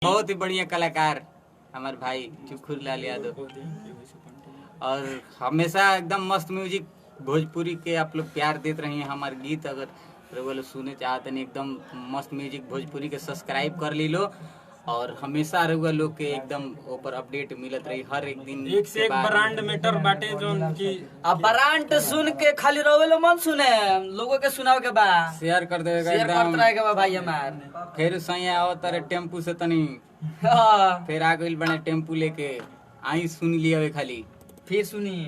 बहुत ही बढ़िया कलाकार हमारे भाई चुखुर लाल यादव, और हमेशा एकदम मस्त म्यूजिक भोजपुरी के आप लोग प्यार देते रहे हैं। हमारे गीत अगर लोग सुने चाहते नहीं, एकदम मस्त म्यूजिक भोजपुरी के सब्सक्राइब कर ली लो, और हमेशा रहुआ लोग के एकदम ऊपर अपडेट मिलत रही हर एक दिन। एक से एक ब्रांड मेटर बाटे जो की अब ब्रांड सुन के खाली रोवेलो मन सुने, लोगों के सुनाओ के बा शेयर कर देगा शेयर एकदम। करत रहेगा भाई हमार। फिर सही आओ तारे टेम्पू से तनी फिर आ गइल बने टेम्पू लेके आई सुन लिया खाली फिर सुनी।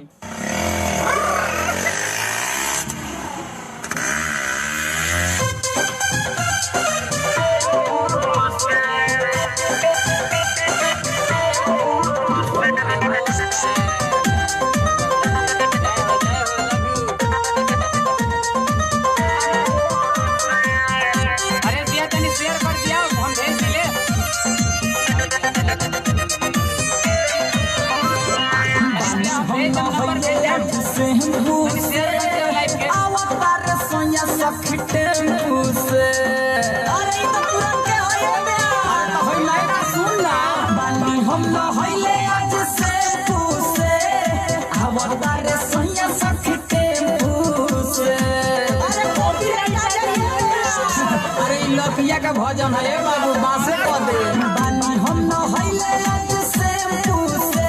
का भजन है बाबू बासे पदे बानी हम न हइले आज से पूसे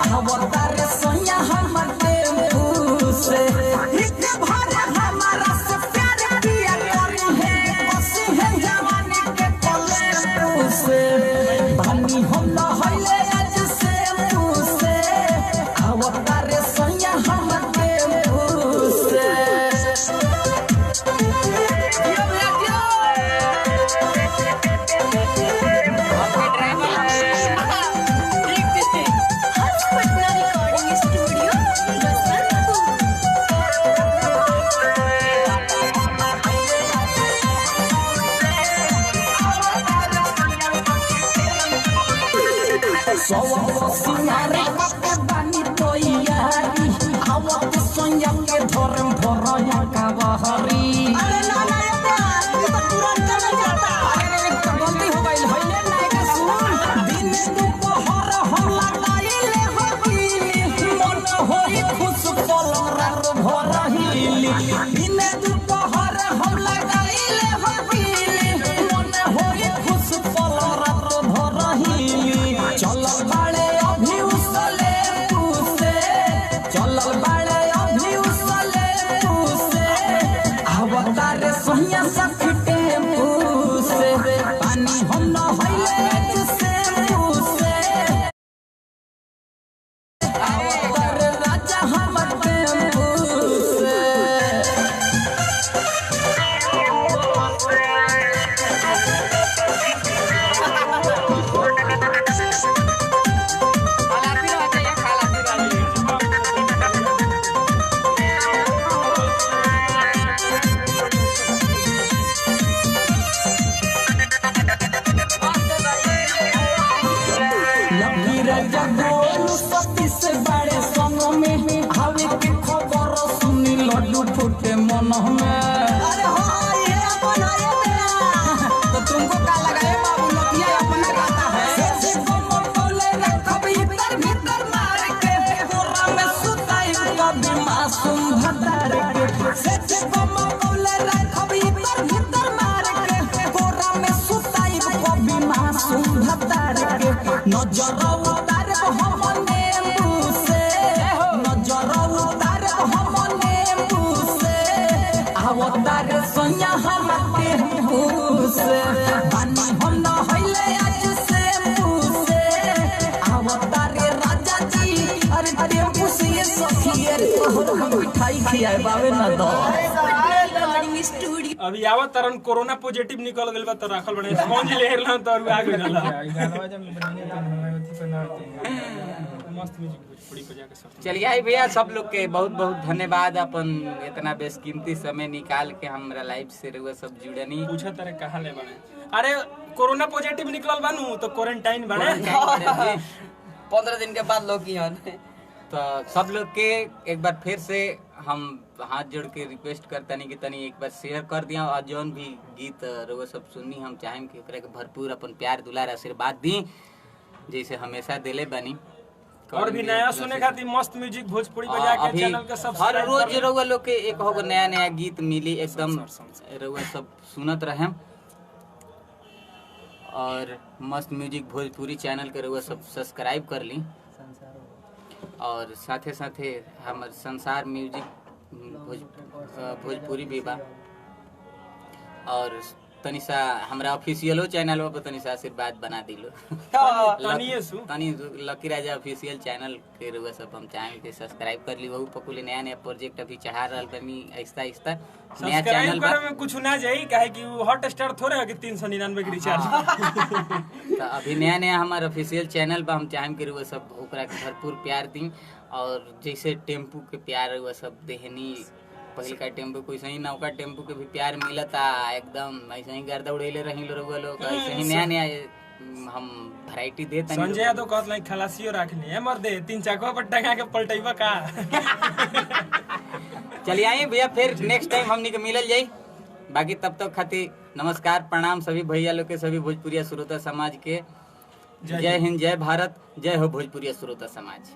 अवतार सोया हमर टेम्पू से हित भर हमारा से प्यार किया करी है पसी है जवानी के पले से बानी हम न हइले आज से पूसे अवतार सोया हमर टेम्पू से। सिंगारे के बानी तोयारी आवत सोया के धरम भरया का बहरी। अरे ना ना यार तू तो तुरंत चल जाता। अरे तो गलती हो गई हइले ना के सुन दिन दोपहर हम लगाइले हकीली मन होई खुश पलंग रात भर हिली दिन दोपहर हम लगाइले हकीली मन होई खुश पलंग रात भर हिली। चल बाड़े अभी उसले पूसे चलल बाड़े अभी उसले पूसे अवतार सोहिया सखटे पूसे पानी हम न हइले से पूसे अवतार राजा हमर पूसे। से बड़े संग में हवे के खबर सुनी लड्डू फूटे मन में। अरे हाँ ये अपन है तेरा तो तुमको क्या लगा है बाबू लकिया अपना गाता है से कमर बोले रे कभी भीतर भीतर मार के कोरा में सुताई कभी मासूम भतार के से कमर बोले रे कभी भीतर भीतर मार के कोरा में सुताई कभी मासूम भतार के नजर उतार हमने अवतार सोया हमते पूसे बानी हम न हइले आज से पूसे अवतार राजा जी। अरे टेम्पू से सखिए तोहर हम मिठाई खियाए बावे न दो। अभी आवत तरन कोरोना पॉजिटिव निकल गेल बा तो राखल बने स्पॉन्ज ले रहल तो आ गेल मस्त म्यूजिक भोजपुरी बजा के सब। चलिए आई भैया सब लोग के बहुत बहुत धन्यवाद अपन इतना बेशकीमती समय निकाल के हमरा लाइव से रहुआ सब जुड़नी। पूछा तारे कहां ले बने। अरे कोरोना पॉजिटिव निकलल बानू तो क्वारंटाइन बने 15 दिन के बाद लोग की तो सब लोग के एक बार फिर से हम हाथ जोड़ के रिक्वेस्ट करता नहीं कि तनी एक बार शेयर कर दिया और जौन भी गीत रउआ सब सुननी हम चाहें कि ओकरा के भरपूर अपन प्यार दुलार आशीर्वाद दी जैसे हमेशा दिले बनी। और भी नया सुने खातिर मस्त म्यूजिक भोजपुरी बजा के अभी चैनल के हर सब्सक्राइब रोज रउआ लोग के एक होगो नया नया गीत मिली एकदम रउआ सब सुनत रहे और मस्त म्यूजिक भोजपुरी चैनल के रउआ सब सब्सक्राइब कर ली और साथे साथे हमर संसार म्यूजिक भोजपुरी भी बा और तनिसा हमरा ऑफिशियलो चैनल पर तनिसा आशीर्वाद बना दिलो तनी लकी राजा ऑफिशियल चैनल के रउआ सब हम चाहें कि सब्सक्राइब कर ली वहू पकुले नया नया प्रोजेक्ट अभी चढ़ा रहल बनी आहिस्ता आहिस्ता नया चैनल सब्सक्राइब करे में कुछ ना जाई काहे कि वो हॉट स्टार थोड़े है कि 399 के रिचार्ज। तो अभी नया नया हमारा ऑफिशियल चैनल पर हम चाहें कि रउआ सब ओकरा के भरपूर प्यार दी और जैसे टेम्पू के प्यार रउआ सब देहनी पहले का टेम्पू कोई सही नौका टेम्पू के भी प्यार मिलता एकदम ऐसे ही गर्दा उड़ेले रही लोग ऐसे ही नया नया हम वैरायटी देते हैं। संजय यादव कहत लाइक खलासियो रखनी है मर दे 3 चक्का पर टंगा के पलटैबा का। चलिए आइए भैया फिर नेक्स्ट टाइम हमनी के मिलल जाई बाकी तब तक खातिर नमस्कार प्रणाम सभी भैया लोग के सभी भोजपुरिया श्रोता समाज के। जय हिंद जय भारत जय हो भोजपुरिया श्रोता समाज।